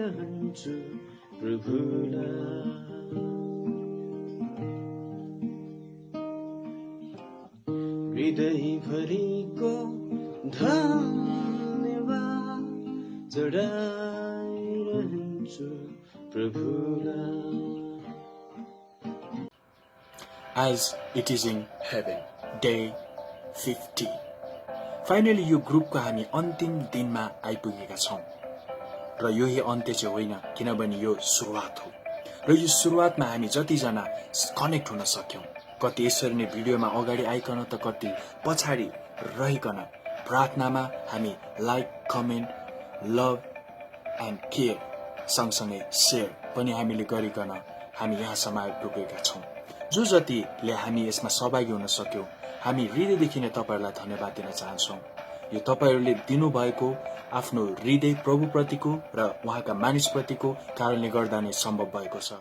चढाइरहन्छु प्रभुलाई हृदयभरिको धन्यवाद चढाइरहन्छु प्रभुलाई As it is in heaven. Day 50. Finally, यो ग्रुपको हामी अन्तिम दिनमा आइपुगेका छौं र यही अन्त्य चाहिँ होइन किनभने यो सुरुवात हो र यो सुरुवातमा हामी जतिजना कनेक्ट हुन सक्यौं कति यसरी नै भिडियोमा अगाडि आइकन त कति पछाडि रहिकन प्रार्थनामा हामी like comment love and care सँगसँगै शेयर पनि हामीले गरिकन हामी यहाँसम्म आइपुगेका छौं जो जतिले हामी यसमा सहभागी हुन सक्यौं हामी हृदयदेखि नै तपाईहरुलाई धन्यवाद दिन चाहन्छौं यो तपाईहरुले दिनुभएको आफ्नो हृदय प्रभुप्रतिको र उहाँका मानिसप्रतिको कारणले गर्दा नै सम्भव भएको छ